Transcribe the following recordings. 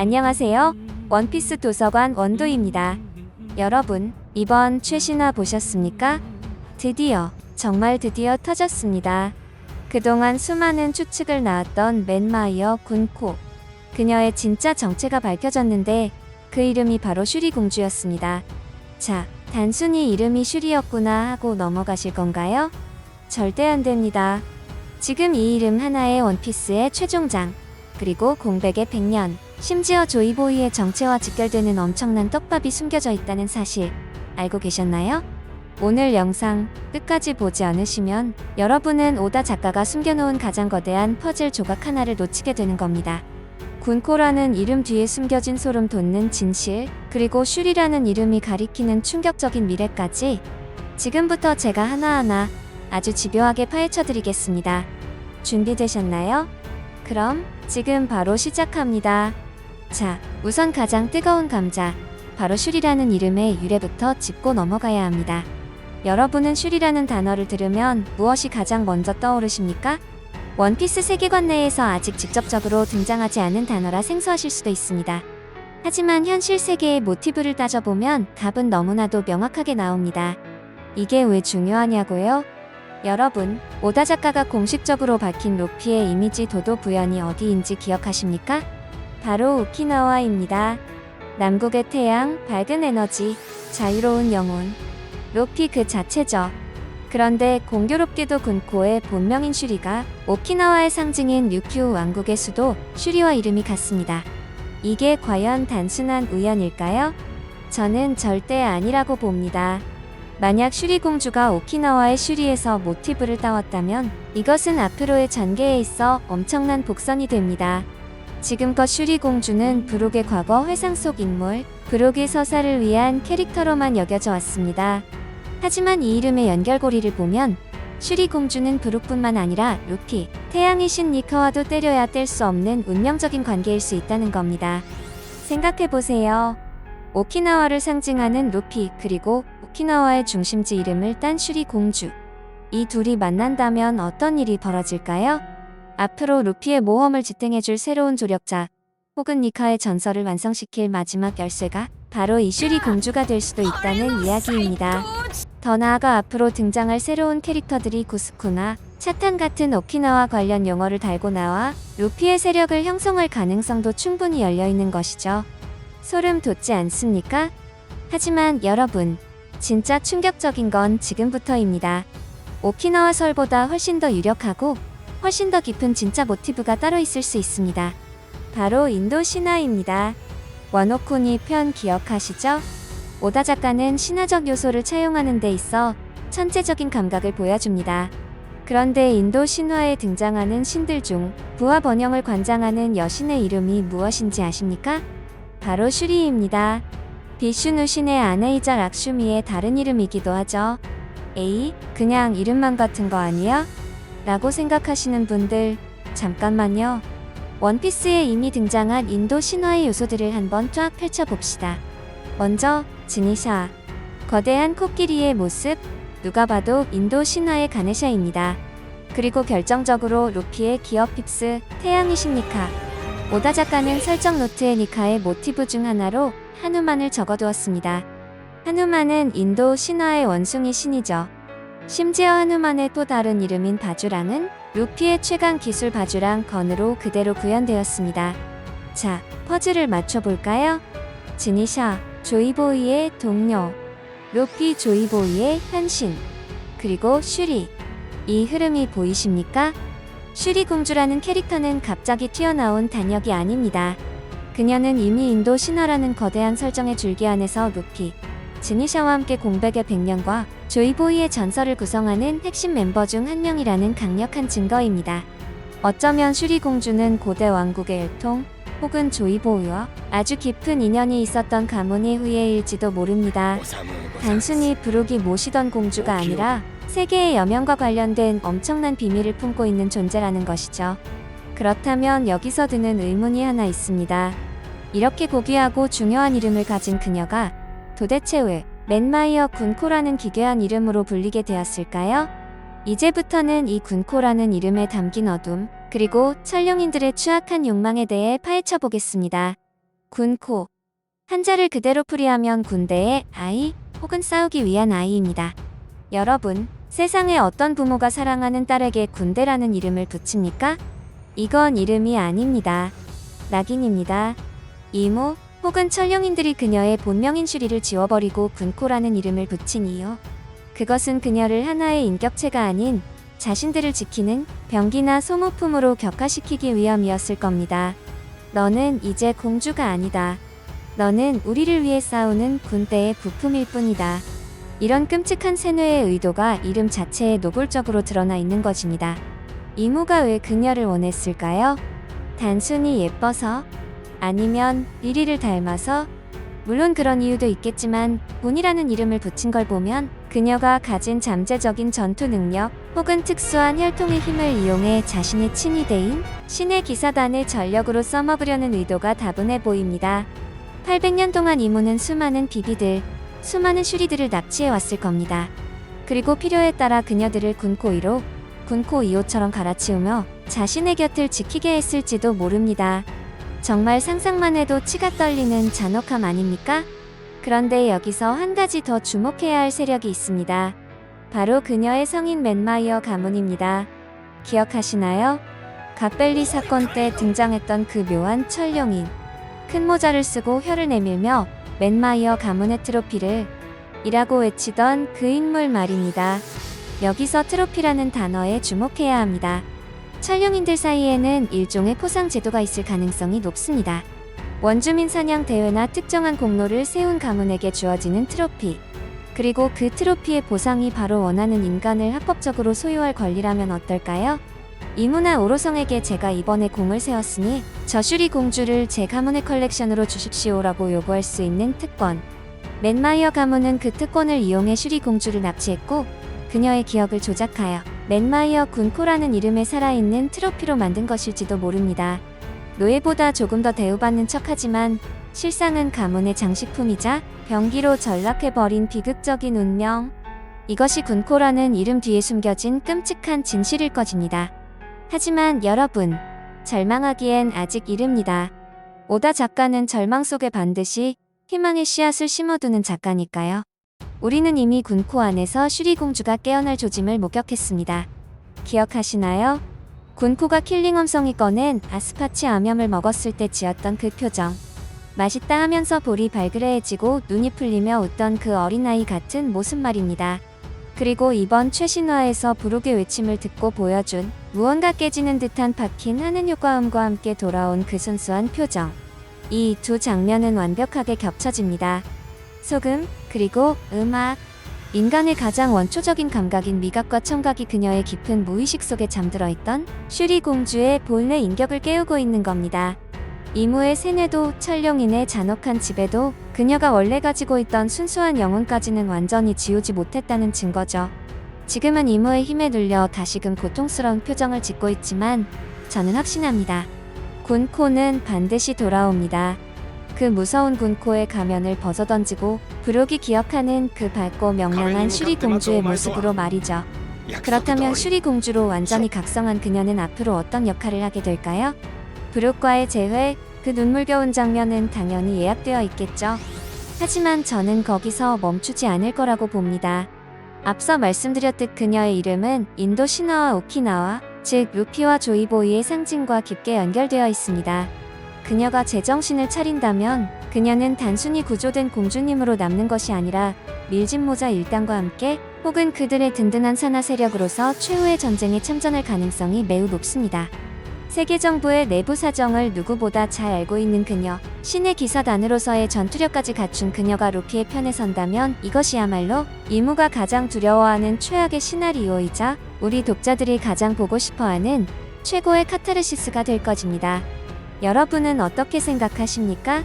안녕하세요. 원피스 도서관 원도입니다. 여러분, 이번 최신화 보셨습니까? 정말 드디어 터졌습니다. 그동안 수많은 추측을 낳았던 맨마이어 군코. 그녀의 진짜 정체가 밝혀졌는데 그 이름이 바로 슈리 공주였습니다. 자, 단순히 이름이 슈리였구나 하고 넘어가실 건가요? 절대 안 됩니다. 지금 이 이름 하나의 원피스의 최종장, 그리고 공백의 100년, 심지어 조이보이의 정체와 직결되는 엄청난 떡밥이 숨겨져 있다는 사실 알고 계셨나요? 오늘 영상 끝까지 보지 않으시면 여러분은 오다 작가가 숨겨놓은 가장 거대한 퍼즐 조각 하나를 놓치게 되는 겁니다. 군코라는 이름 뒤에 숨겨진 소름 돋는 진실, 그리고 슈리라는 이름이 가리키는 충격적인 미래까지 지금부터 제가 하나하나 아주 집요하게 파헤쳐드리겠습니다. 준비되셨나요? 그럼 지금 바로 시작합니다. 자, 우선 가장 뜨거운 감자, 바로 슈리라는 이름의 유래부터 짚고 넘어가야 합니다. 여러분은 슈리라는 단어를 들으면 무엇이 가장 먼저 떠오르십니까? 원피스 세계관 내에서 아직 직접적으로 등장하지 않은 단어라 생소하실 수도 있습니다. 하지만 현실 세계의 모티브를 따져보면 답은 너무나도 명확하게 나옵니다. 이게 왜 중요하냐고요? 여러분, 오다 작가가 공식적으로 밝힌 루피의 이미지 도도 구현이 어디인지 기억하십니까? 바로 오키나와입니다. 남국의 태양, 밝은 에너지, 자유로운 영혼. 루피 그 자체죠. 그런데 공교롭게도 군코의 본명인 슈리가 오키나와의 상징인 류큐 왕국의 수도 슈리와 이름이 같습니다. 이게 과연 단순한 우연일까요? 저는 절대 아니라고 봅니다. 만약 슈리 공주가 오키나와의 슈리에서 모티브를 따왔다면 이것은 앞으로의 전개에 있어 엄청난 복선이 됩니다. 지금껏 슈리 공주는 브록의 과거 회상 속 인물, 브록의 서사를 위한 캐릭터로만 여겨져 왔습니다. 하지만 이 이름의 연결고리를 보면 슈리 공주는 브록뿐만 아니라 루피, 태양의 신 니카와도 때려야 뗄 수 없는 운명적인 관계일 수 있다는 겁니다. 생각해보세요. 오키나와를 상징하는 루피, 그리고 오키나와의 중심지 이름을 딴 슈리 공주. 이 둘이 만난다면 어떤 일이 벌어질까요? 앞으로 루피의 모험을 지탱해줄 새로운 조력자, 혹은 니카의 전설을 완성시킬 마지막 열쇠가 바로 이 슈리 공주가 될 수도 있다는 이야기입니다. 더 나아가 앞으로 등장할 새로운 캐릭터들이 구스쿠나, 차탄 같은 오키나와 관련 용어를 달고 나와 루피의 세력을 형성할 가능성도 충분히 열려있는 것이죠. 소름 돋지 않습니까? 하지만 여러분, 진짜 충격적인 건 지금부터입니다. 오키나와 설보다 훨씬 더 유력하고 훨씬 더 깊은 진짜 모티브가 따로 있을 수 있습니다. 바로 인도 신화입니다. 원오쿠니 편 기억하시죠? 오다 작가는 신화적 요소를 차용하는 데 있어 천재적인 감각을 보여줍니다. 그런데 인도 신화에 등장하는 신들 중 부와 번영을 관장하는 여신의 이름이 무엇인지 아십니까? 바로 슈리입니다. 비슈누 신의 아내이자 락슈미의 다른 이름이기도 하죠. 에이, 그냥 이름만 같은 거 아니야? 라고 생각하시는 분들, 잠깐만요. 원피스에 이미 등장한 인도 신화의 요소들을 한번 쫙 펼쳐봅시다. 먼저, 지니샤. 거대한 코끼리의 모습, 누가 봐도 인도 신화의 가네샤입니다. 그리고 결정적으로 루피의 기업 핍스, 태양의 신 니카. 오다 작가는 설정 노트에 니카의 모티브 중 하나로 하누만을 적어두었습니다. 하누만은 인도 신화의 원숭이 신이죠. 심지어 하누만의 또 다른 이름인 바주랑은 루피의 최강 기술 바주랑 건으로 그대로 구현되었습니다. 자, 퍼즐을 맞춰볼까요? 지니샤, 조이보이의 동료, 루피 조이보이의 현신, 그리고 슈리. 이 흐름이 보이십니까? 슈리 공주라는 캐릭터는 갑자기 튀어나온 단역이 아닙니다. 그녀는 이미 인도 신화라는 거대한 설정의 줄기 안에서 루피, 지니샤와 함께 공백의 100년과 조이보이의 전설을 구성하는 핵심 멤버 중 한 명이라는 강력한 증거입니다. 어쩌면 슈리 공주는 고대 왕국의 일통, 혹은 조이보이와 아주 깊은 인연이 있었던 가문의 후예일지도 모릅니다. 단순히 브록이 모시던 공주가 아니라 세계의 여명과 관련된 엄청난 비밀을 품고 있는 존재라는 것이죠. 그렇다면 여기서 드는 의문이 하나 있습니다. 이렇게 고귀하고 중요한 이름을 가진 그녀가 도대체 왜 맨마이어 군코라는 기괴한 이름으로 불리게 되었을까요? 이제부터는 이 군코라는 이름에 담긴 어둠, 그리고 천룡인들의 추악한 욕망에 대해 파헤쳐 보겠습니다. 군코. 한자를 그대로 풀이하면 군대의 아이 혹은 싸우기 위한 아이입니다. 여러분, 세상에 어떤 부모가 사랑하는 딸에게 군대라는 이름을 붙입니까? 이건 이름이 아닙니다. 낙인입니다. 이모 혹은 천령인들이 그녀의 본명인 슈리를 지워버리고 군코라는 이름을 붙인 이유. 그것은 그녀를 하나의 인격체가 아닌 자신들을 지키는 병기나 소모품으로 격화시키기 위함이었을 겁니다. 너는 이제 공주가 아니다. 너는 우리를 위해 싸우는 군대의 부품일 뿐이다. 이런 끔찍한 세뇌의 의도가 이름 자체에 노골적으로 드러나 있는 것입니다. 이모가 왜 그녀를 원했을까요? 단순히 예뻐서? 아니면 리리를 닮아서? 물론 그런 이유도 있겠지만 본이라는 이름을 붙인 걸 보면 그녀가 가진 잠재적인 전투 능력 혹은 특수한 혈통의 힘을 이용해 자신의 친위대인 신의 기사단을 전력으로 써먹으려는 의도가 다분해 보입니다. 800년 동안 이모는 수많은 비비들, 수많은 슈리들을 납치해 왔을 겁니다. 그리고 필요에 따라 그녀들을 군코 1호, 군코 2호처럼 갈아치우며 자신의 곁을 지키게 했을지도 모릅니다. 정말 상상만 해도 치가 떨리는 잔혹함 아닙니까? 그런데 여기서 한 가지 더 주목해야 할 세력이 있습니다. 바로 그녀의 성인 맨마이어 가문입니다. 기억하시나요? 갓벨리 사건 때 등장했던 그 묘한 천령인. 큰 모자를 쓰고 혀를 내밀며 맨마이어 가문의 트로피를 이라고 외치던 그 인물 말입니다. 여기서 트로피라는 단어에 주목해야 합니다. 천령인들 사이에는 일종의 포상 제도가 있을 가능성이 높습니다. 원주민 사냥 대회나 특정한 공로를 세운 가문에게 주어지는 트로피. 그리고 그 트로피의 보상이 바로 원하는 인간을 합법적으로 소유할 권리라면 어떨까요? 이모나 오로성에게 제가 이번에 공을 세웠으니 저 슈리 공주를 제 가문의 컬렉션으로 주십시오라고 요구할 수 있는 특권. 맨마이어 가문은 그 특권을 이용해 슈리 공주를 납치했고 그녀의 기억을 조작하여 맨마이어 군코라는 이름에 살아있는 트로피로 만든 것일지도 모릅니다. 노예보다 조금 더 대우받는 척하지만 실상은 가문의 장식품이자 병기로 전락해버린 비극적인 운명. 이것이 군코라는 이름 뒤에 숨겨진 끔찍한 진실일 것입니다. 하지만 여러분, 절망하기엔 아직 이릅니다. 오다 작가는 절망 속에 반드시 희망의 씨앗을 심어두는 작가니까요. 우리는 이미 군코 안에서 슈리 공주가 깨어날 조짐을 목격했습니다. 기억하시나요? 군코가 킬링엄성이 꺼낸 아스파치 암염을 먹었을 때 지었던 그 표정. 맛있다 하면서 볼이 발그레해지고 눈이 풀리며 웃던 그 어린아이 같은 모습 말입니다. 그리고 이번 최신화에서 부르게 외침을 듣고 보여준 무언가 깨지는 듯한 박힌 하는 효과음과 함께 돌아온 그 순수한 표정. 이 두 장면은 완벽하게 겹쳐집니다. 소금, 그리고 음악. 인간의 가장 원초적인 감각인 미각과 청각이 그녀의 깊은 무의식 속에 잠들어 있던 슈리 공주의 본래 인격을 깨우고 있는 겁니다. 이모의 세뇌도 천령인의 잔혹한 지배도 그녀가 원래 가지고 있던 순수한 영혼까지는 완전히 지우지 못했다는 증거죠. 지금은 이모의 힘에 눌려 다시금 고통스러운 표정을 짓고 있지만 저는 확신합니다. 군코는 반드시 돌아옵니다. 그 무서운 군코의 가면을 벗어던지고 브록이 기억하는 그 밝고 명랑한 슈리 공주의 모습으로 말이죠. 그렇다면 슈리 공주로 완전히 각성한 그녀는 앞으로 어떤 역할을 하게 될까요? 브록과의 재회, 그 눈물겨운 장면은 당연히 예약되어 있겠죠. 하지만 저는 거기서 멈추지 않을 거라고 봅니다. 앞서 말씀드렸듯 그녀의 이름은 인도 신화와 오키나와, 즉 루피와 조이보이의 상징과 깊게 연결되어 있습니다. 그녀가 제정신을 차린다면 그녀는 단순히 구조된 공주님으로 남는 것이 아니라 밀짚모자 일당과 함께 혹은 그들의 든든한 산하 세력으로서 최후의 전쟁에 참전할 가능성이 매우 높습니다. 세계 정부의 내부 사정을 누구보다 잘 알고 있는 그녀, 신의 기사단으로서의 전투력까지 갖춘 그녀가 루피의 편에 선다면 이것이야말로 이모가 가장 두려워하는 최악의 시나리오이자 우리 독자들이 가장 보고 싶어하는 최고의 카타르시스가 될 것입니다. 여러분은 어떻게 생각하십니까?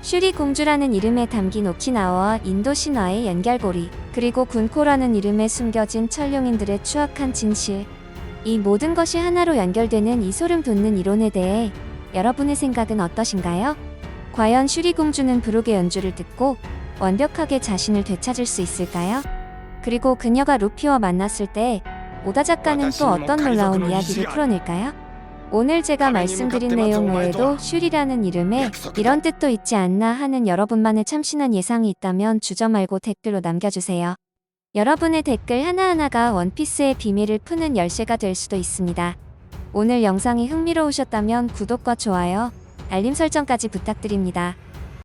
슈리 공주라는 이름에 담긴 오키나와와 인도 신화의 연결고리, 그리고 군코라는 이름에 숨겨진 천령인들의 추악한 진실. 이 모든 것이 하나로 연결되는 이 소름 돋는 이론에 대해 여러분의 생각은 어떠신가요? 과연 슈리 공주는 브룩의 연주를 듣고 완벽하게 자신을 되찾을 수 있을까요? 그리고 그녀가 루피와 만났을 때 오다 작가는 또 어떤 놀라운 이야기를 풀어낼까요? 오늘 제가 하느님 말씀드린 갚으면 내용 정말 외에도 좋아. 슈리라는 이름에 약속이다. 이런 뜻도 있지 않나 하는 여러분만의 참신한 예상이 있다면 주저 말고 댓글로 남겨주세요. 여러분의 댓글 하나하나가 원피스의 비밀을 푸는 열쇠가 될 수도 있습니다. 오늘 영상이 흥미로우셨다면 구독과 좋아요, 알림 설정까지 부탁드립니다.